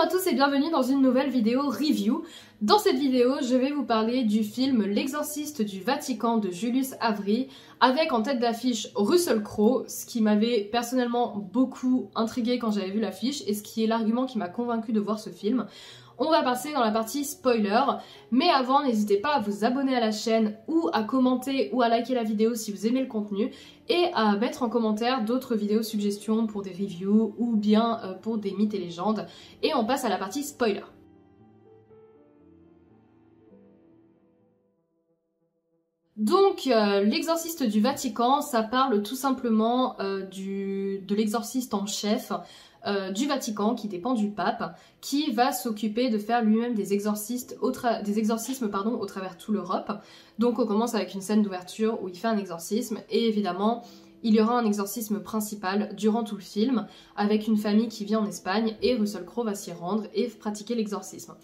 Bonjour à tous et bienvenue dans une nouvelle vidéo review. Dans cette vidéo, je vais vous parler du film L'Exorciste du Vatican de Julius Avery, avec en tête d'affiche Russell Crowe, ce qui m'avait personnellement beaucoup intrigué quand j'avais vu l'affiche et ce qui est l'argument qui m'a convaincu de voir ce film. On va passer dans la partie spoiler, mais avant n'hésitez pas à vous abonner à la chaîne ou à commenter ou à liker la vidéo si vous aimez le contenu et à mettre en commentaire d'autres vidéos suggestions pour des reviews ou bien pour des mythes et légendes. Et on passe à la partie spoiler. Donc, l'exorciste du Vatican, ça parle tout simplement de l'exorciste en chef du Vatican, qui dépend du pape, qui va s'occuper de faire lui-même des exorcismes au travers toute l'Europe. Donc on commence avec une scène d'ouverture où il fait un exorcisme, et évidemment, il y aura un exorcisme principal durant tout le film, avec une famille qui vit en Espagne, et Russell Crowe va s'y rendre et pratiquer l'exorcisme.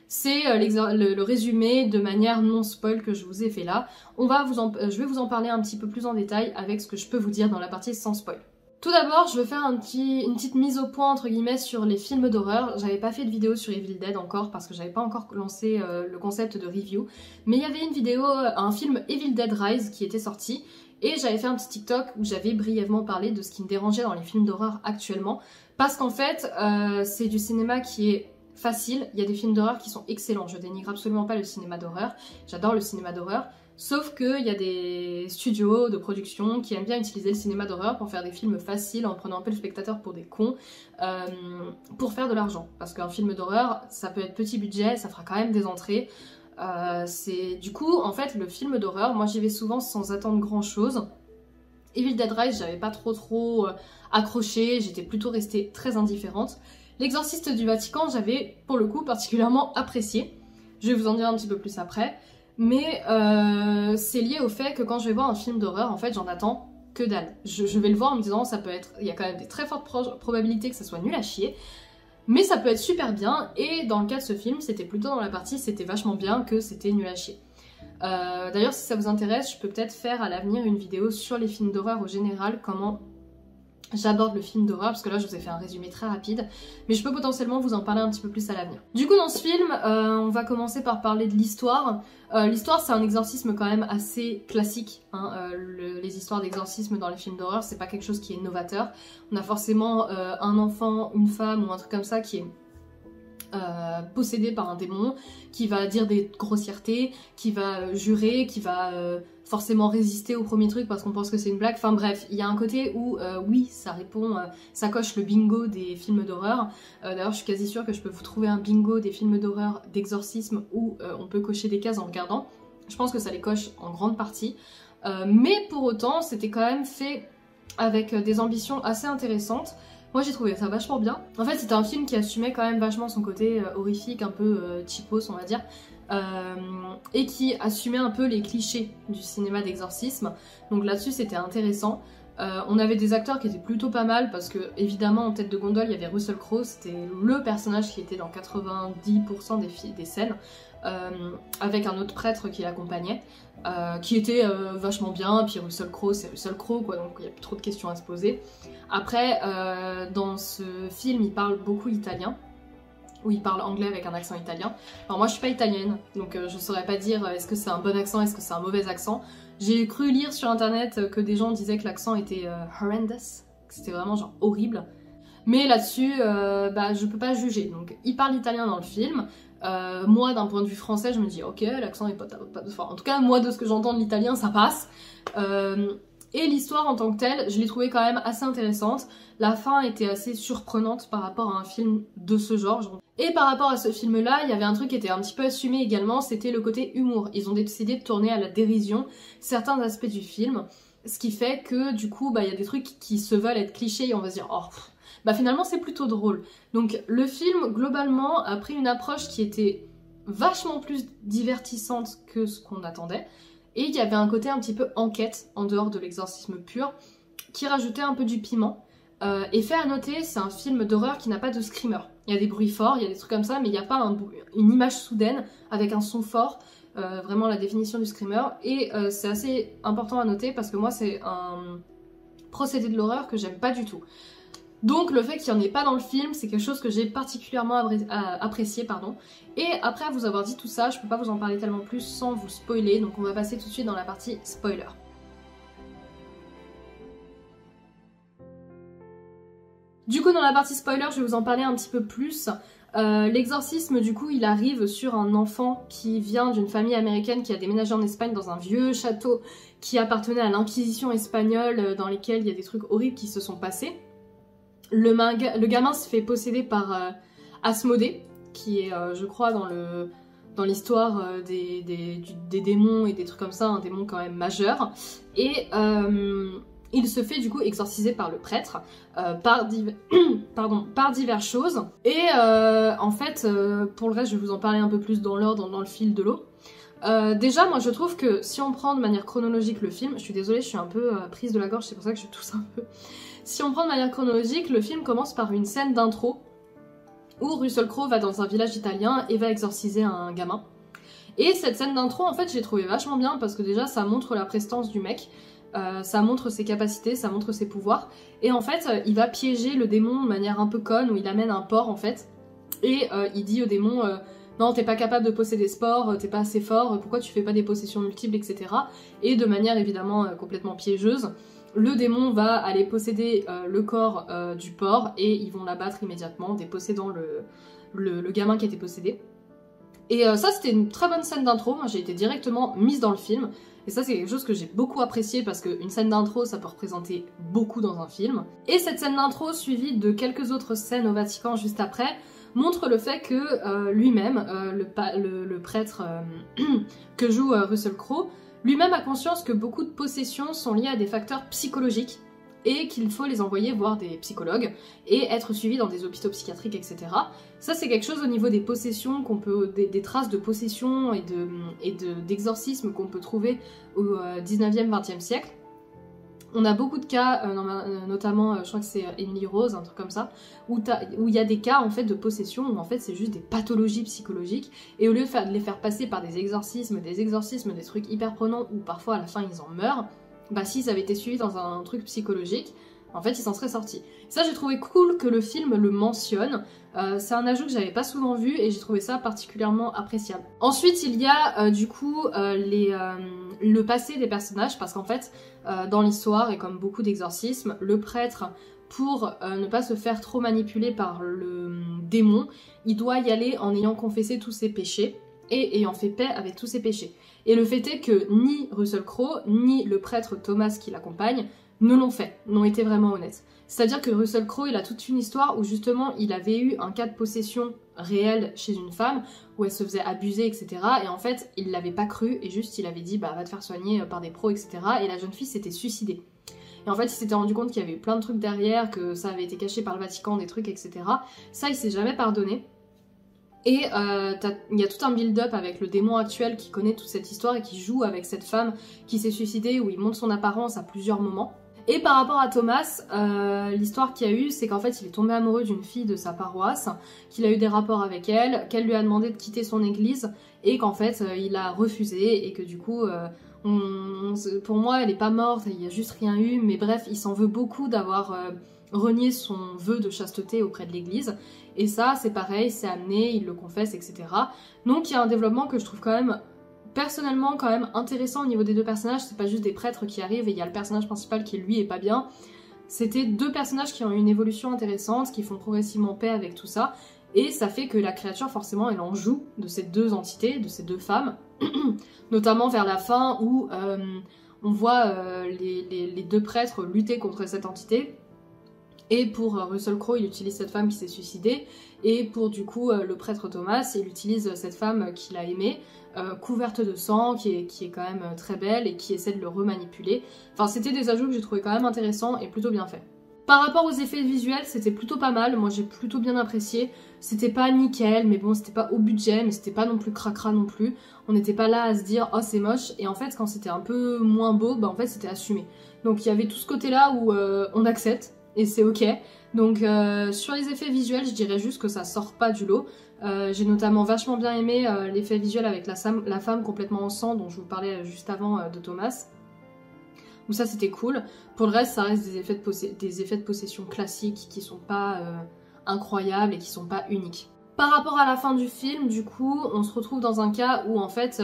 C'est le résumé de manière non spoil que je vous ai fait là. Je vais vous en parler un petit peu plus en détail avec ce que je peux vous dire dans la partie sans spoil. Tout d'abord, je vais faire une petite mise au point entre guillemets sur les films d'horreur. J'avais pas fait de vidéo sur Evil Dead encore parce que j'avais pas encore lancé le concept de review. Mais il y avait une vidéo, un film Evil Dead Rise qui était sorti. Et j'avais fait un petit TikTok où j'avais brièvement parlé de ce qui me dérangeait dans les films d'horreur actuellement. Parce qu'en fait, c'est du cinéma qui est facile. Il y a des films d'horreur qui sont excellents. Je dénigre absolument pas le cinéma d'horreur. J'adore le cinéma d'horreur. Sauf qu'il y a des studios de production qui aiment bien utiliser le cinéma d'horreur pour faire des films faciles en prenant un peu le spectateur pour des cons pour faire de l'argent. Parce qu'un film d'horreur, ça peut être petit budget, ça fera quand même des entrées. Du coup, en fait, le film d'horreur, moi j'y vais souvent sans attendre grand chose. Evil Dead Rise, j'avais pas trop accroché, j'étais plutôt restée très indifférente. L'Exorciste du Vatican, j'avais pour le coup particulièrement apprécié. Je vais vous en dire un petit peu plus après. Mais c'est lié au fait que quand je vais voir un film d'horreur, en fait, j'en attends que dalle. Je vais le voir en me disant, ça peut être, il y a quand même des très fortes probabilités que ça soit nul à chier, mais ça peut être super bien, et dans le cas de ce film, c'était plutôt dans la partie c'était vachement bien que c'était nul à chier. D'ailleurs, si ça vous intéresse, je peux peut-être faire à l'avenir une vidéo sur les films d'horreur au général, comment j'aborde le film d'horreur, parce que là je vous ai fait un résumé très rapide, mais je peux potentiellement vous en parler un petit peu plus à l'avenir. Du coup dans ce film, on va commencer par parler de l'histoire. L'histoire c'est un exorcisme quand même assez classique, hein. Les histoires d'exorcisme dans les films d'horreur c'est pas quelque chose qui est novateur. On a forcément un enfant, une femme ou un truc comme ça qui est possédé par un démon, qui va dire des grossièretés, qui va jurer, qui va forcément résister au premier truc parce qu'on pense que c'est une blague. Enfin bref, il y a un côté où oui, ça répond, ça coche le bingo des films d'horreur. D'ailleurs, je suis quasi sûre que je peux vous trouver un bingo des films d'horreur d'exorcisme où on peut cocher des cases en regardant. Je pense que ça les coche en grande partie. Mais pour autant, c'était quand même fait avec des ambitions assez intéressantes. Moi j'ai trouvé ça vachement bien. En fait c'était un film qui assumait quand même vachement son côté horrifique, un peu cheapos on va dire, et qui assumait un peu les clichés du cinéma d'exorcisme. Donc là-dessus c'était intéressant. On avait des acteurs qui étaient plutôt pas mal parce que évidemment en tête de gondole il y avait Russell Crowe, c'était le personnage qui était dans 90% des scènes, avec un autre prêtre qui l'accompagnait, qui était vachement bien, puis Russell Crowe c'est Russell Crowe quoi, donc il n'y a plus trop de questions à se poser. Après dans ce film il parle beaucoup italien, ou il parle anglais avec un accent italien. Alors moi je suis pas italienne, donc je saurais pas dire est-ce que c'est un bon accent, est-ce que c'est un mauvais accent. J'ai cru lire sur internet que des gens disaient que l'accent était horrendous, que c'était vraiment genre horrible. Mais là-dessus, je peux pas juger. Donc il parle italien dans le film. Moi d'un point de vue français je me dis ok l'accent est pas fort. En tout cas moi de ce que j'entends de l'italien ça passe. Et l'histoire en tant que telle, je l'ai trouvée quand même assez intéressante. La fin était assez surprenante par rapport à un film de ce genre. Et par rapport à ce film-là, il y avait un truc qui était un petit peu assumé également, c'était le côté humour. Ils ont décidé de tourner à la dérision certains aspects du film, ce qui fait que du coup, il y a des trucs qui se veulent être clichés et on va se dire oh, finalement c'est plutôt drôle. Donc le film, globalement, a pris une approche qui était vachement plus divertissante que ce qu'on attendait. Et il y avait un côté un petit peu enquête, en dehors de l'exorcisme pur, qui rajoutait un peu du piment. Et fait à noter, c'est un film d'horreur qui n'a pas de screamer. Il y a des bruits forts, il y a des trucs comme ça, mais il n'y a pas une image soudaine avec un son fort, vraiment la définition du screamer. Et c'est assez important à noter parce que moi c'est un procédé de l'horreur que j'aime pas du tout. Donc le fait qu'il n'y en ait pas dans le film, c'est quelque chose que j'ai particulièrement apprécié, pardon. Et après vous avoir dit tout ça, je peux pas vous en parler tellement plus sans vous spoiler, donc on va passer tout de suite dans la partie spoiler. Du coup dans la partie spoiler, je vais vous en parler un petit peu plus. L'exorcisme du coup il arrive sur un enfant qui vient d'une famille américaine qui a déménagé en Espagne dans un vieux château qui appartenait à l'inquisition espagnole dans lequel il y a des trucs horribles qui se sont passés. Le gamin se fait posséder par Asmodée, qui est, je crois, dans l'histoire des démons et des trucs comme ça, un démon quand même majeur. Et il se fait du coup exorciser par le prêtre, par diverses choses. Et en fait, pour le reste, je vais vous en parler un peu plus dans l'ordre, dans le fil de l'eau. Déjà, moi je trouve que si on prend de manière chronologique le film, je suis désolée, je suis un peu prise de la gorge, c'est pour ça que je tousse un peu. Si on prend de manière chronologique, le film commence par une scène d'intro où Russell Crowe va dans un village italien et va exorciser un gamin. Et cette scène d'intro, en fait, j'ai trouvé vachement bien parce que déjà, ça montre la prestance du mec, ça montre ses capacités, ça montre ses pouvoirs. Et en fait, il va piéger le démon de manière un peu conne où il amène un porc en fait. Et il dit au démon... non, t'es pas capable de posséder ce porc, t'es pas assez fort, pourquoi tu fais pas des possessions multiples, etc. Et de manière évidemment complètement piégeuse, le démon va aller posséder le corps du porc et ils vont l'abattre immédiatement, dépossédant le gamin qui était possédé. Et ça c'était une très bonne scène d'intro, moi j'ai été directement mise dans le film. Et ça c'est quelque chose que j'ai beaucoup apprécié parce qu'une scène d'intro ça peut représenter beaucoup dans un film. Et cette scène d'intro suivie de quelques autres scènes au Vatican juste après, montre le fait que lui-même, le prêtre que joue Russell Crowe, lui-même a conscience que beaucoup de possessions sont liées à des facteurs psychologiques et qu'il faut les envoyer voir des psychologues et être suivis dans des hôpitaux psychiatriques, etc. Ça c'est quelque chose au niveau des possessions, des traces de possession et d'exorcisme qu'on peut trouver au 19e, 20e siècle. On a beaucoup de cas, notamment, je crois que c'est Emily Rose, un truc comme ça, où il y a des cas en fait de possession où en fait c'est juste des pathologies psychologiques et au lieu de les faire passer par des exorcismes, des trucs hyper prenants où parfois à la fin ils en meurent, bah s'ils avaient été suivis dans un truc psychologique, en fait ils s'en seraient sortis. Ça j'ai trouvé cool que le film le mentionne, c'est un ajout que j'avais pas souvent vu et j'ai trouvé ça particulièrement appréciable. Ensuite il y a du coup le passé des personnages parce qu'en fait dans l'histoire et comme beaucoup d'exorcismes, le prêtre pour ne pas se faire trop manipuler par le démon, il doit y aller en ayant confessé tous ses péchés et ayant fait paix avec tous ses péchés. Et le fait est que ni Russell Crowe ni le prêtre Thomas qui l'accompagne ne l'ont fait, n'ont été vraiment honnêtes. C'est-à-dire que Russell Crowe, il a toute une histoire où justement il avait eu un cas de possession réel chez une femme, où elle se faisait abuser, etc. Et en fait, il l'avait pas cru, et juste il avait dit bah va te faire soigner par des pros, etc. Et la jeune fille s'était suicidée. Et en fait, il s'était rendu compte qu'il y avait eu plein de trucs derrière, que ça avait été caché par le Vatican, des trucs, etc. Ça, il s'est jamais pardonné. Et il y a tout un build-up avec le démon actuel qui connaît toute cette histoire et qui joue avec cette femme qui s'est suicidée, où il montre son apparence à plusieurs moments. Et par rapport à Thomas, l'histoire qu'il y a eu, c'est qu'en fait il est tombé amoureux d'une fille de sa paroisse, qu'il a eu des rapports avec elle, qu'elle lui a demandé de quitter son église, et qu'en fait il a refusé, et que du coup, pour moi elle est pas morte, il n'y a juste rien eu, mais bref, il s'en veut beaucoup d'avoir renié son vœu de chasteté auprès de l'église, et ça c'est pareil, c'est amené, il le confesse, etc. Donc il y a un développement que je trouve quand même... personnellement quand même intéressant au niveau des deux personnages, c'est pas juste des prêtres qui arrivent et il y a le personnage principal qui lui est pas bien. C'était deux personnages qui ont une évolution intéressante, qui font progressivement paix avec tout ça, et ça fait que la créature forcément elle en joue de ces deux entités, de ces deux femmes, notamment vers la fin où on voit les deux prêtres lutter contre cette entité. Et pour Russell Crowe, il utilise cette femme qui s'est suicidée, et pour du coup le prêtre Thomas, il utilise cette femme qu'il a aimée, couverte de sang, qui est quand même très belle et qui essaie de le remanipuler. Enfin, c'était des ajouts que j'ai trouvé quand même intéressants et plutôt bien faits. Par rapport aux effets visuels, c'était plutôt pas mal, moi j'ai plutôt bien apprécié. C'était pas nickel, mais bon, c'était pas au budget, mais c'était pas non plus cracra non plus. On n'était pas là à se dire « oh c'est moche », et en fait quand c'était un peu moins beau, bah en fait c'était assumé. Donc il y avait tout ce côté-là où on accepte, et c'est ok. Donc sur les effets visuels, je dirais juste que ça sort pas du lot. J'ai notamment vachement bien aimé l'effet visuel avec la femme complètement en sang dont je vous parlais juste avant de Thomas. où ça c'était cool. Pour le reste, ça reste des effets de possession classiques qui sont pas incroyables et qui sont pas uniques. Par rapport à la fin du film, du coup, on se retrouve dans un cas où en fait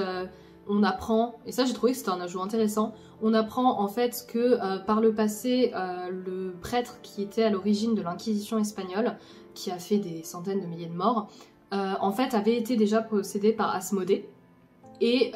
on apprend, et ça j'ai trouvé que c'était un ajout intéressant, on apprend en fait que par le passé, le prêtre qui était à l'origine de l'Inquisition espagnole, qui a fait des centaines de milliers de morts, en fait avait été déjà possédé par Asmodée, et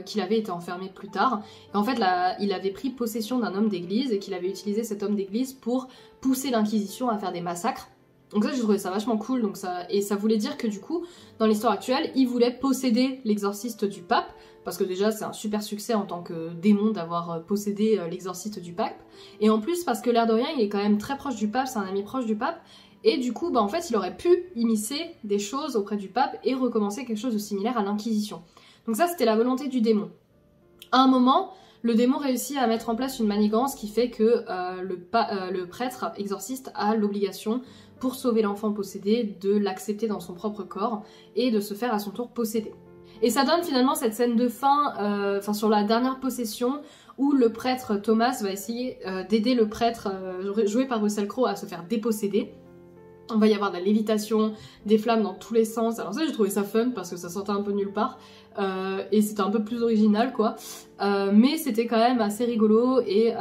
qu'il avait été enfermé plus tard. Et en fait, là, il avait pris possession d'un homme d'église et qu'il avait utilisé cet homme d'église pour pousser l'Inquisition à faire des massacres. Donc ça, j'ai trouvé ça vachement cool. Donc et ça voulait dire que du coup, dans l'histoire actuelle, il voulait posséder l'exorciste du pape, parce que déjà, c'est un super succès en tant que démon d'avoir possédé l'exorciste du pape. Et en plus, parce que l'air de rien, il est quand même très proche du pape, c'est un ami proche du pape. Et du coup, bah, en fait, il aurait pu immiscer des choses auprès du pape et recommencer quelque chose de similaire à l'Inquisition. Donc ça, c'était la volonté du démon. À un moment, le démon réussit à mettre en place une manigance qui fait que le prêtre exorciste a l'obligation, pour sauver l'enfant possédé, de l'accepter dans son propre corps et de se faire à son tour posséder. Et ça donne finalement cette scène de fin, sur la dernière possession, où le prêtre Thomas va essayer d'aider le prêtre joué par Russell Crowe à se faire déposséder. On va y avoir de la lévitation, des flammes dans tous les sens. Alors ça, j'ai trouvé ça fun parce que ça sortait un peu nulle part. Et c'était un peu plus original, quoi. Mais c'était quand même assez rigolo et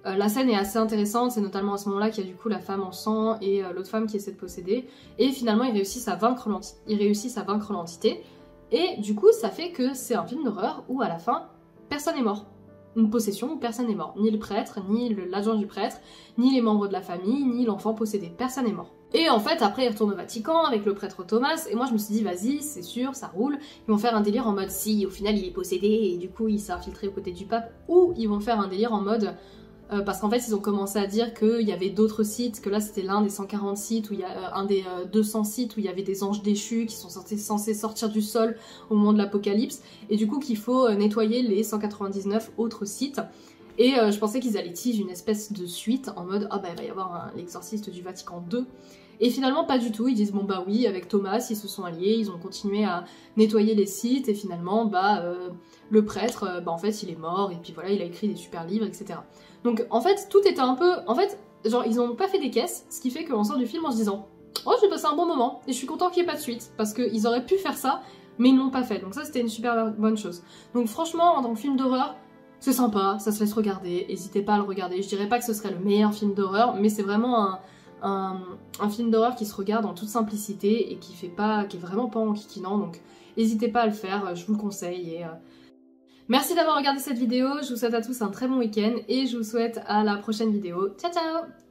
la scène est assez intéressante. C'est notamment à ce moment-là qu'il y a du coup la femme en sang et l'autre femme qui essaie de posséder. Et finalement, ils réussissent à vaincre l'entité. Et du coup, ça fait que c'est un film d'horreur où à la fin, personne n'est mort. Une possession où personne n'est mort. Ni le prêtre, ni l'adjoint du prêtre, ni les membres de la famille, ni l'enfant possédé. Personne n'est mort. Et en fait, après, ils retournent au Vatican avec le prêtre Thomas, et moi je me suis dit, vas-y, c'est sûr, ça roule. Ils vont faire un délire en mode, si, au final, il est possédé, et du coup, il s'est infiltré aux côtés du pape. Ou ils vont faire un délire en mode... parce qu'en fait, ils ont commencé à dire qu'il y avait d'autres sites, que là, c'était l'un des 140 sites, où il y a un des 200 sites où il y avait des anges déchus qui sont censés sortir du sol au moment de l'apocalypse, et du coup qu'il faut nettoyer les 199 autres sites. Et je pensais qu'ils allaient teaser une espèce de suite, en mode, ah bah il va y avoir l'exorciste du Vatican 2. Et finalement, pas du tout, ils disent, bon bah oui, avec Thomas, ils se sont alliés, ils ont continué à nettoyer les sites, et finalement, bah, le prêtre, bah en fait, il est mort, et puis voilà, il a écrit des super livres, etc. Donc en fait, tout était un peu... En fait, genre, ils ont pas fait des caisses, ce qui fait qu'on sort du film en se disant « Oh, j'ai passé un bon moment, et je suis content qu'il n'y ait pas de suite. » Parce qu'ils auraient pu faire ça, mais ils l'ont pas fait. Donc ça, c'était une super bonne chose. Donc franchement, en tant que film d'horreur, c'est sympa, ça se laisse regarder, n'hésitez pas à le regarder. Je dirais pas que ce serait le meilleur film d'horreur, mais c'est vraiment un film d'horreur qui se regarde en toute simplicité et qui est vraiment pas enquiquinant, donc n'hésitez pas à le faire, je vous le conseille. Et merci d'avoir regardé cette vidéo, je vous souhaite à tous un très bon week-end et je vous souhaite à la prochaine vidéo. Ciao ciao!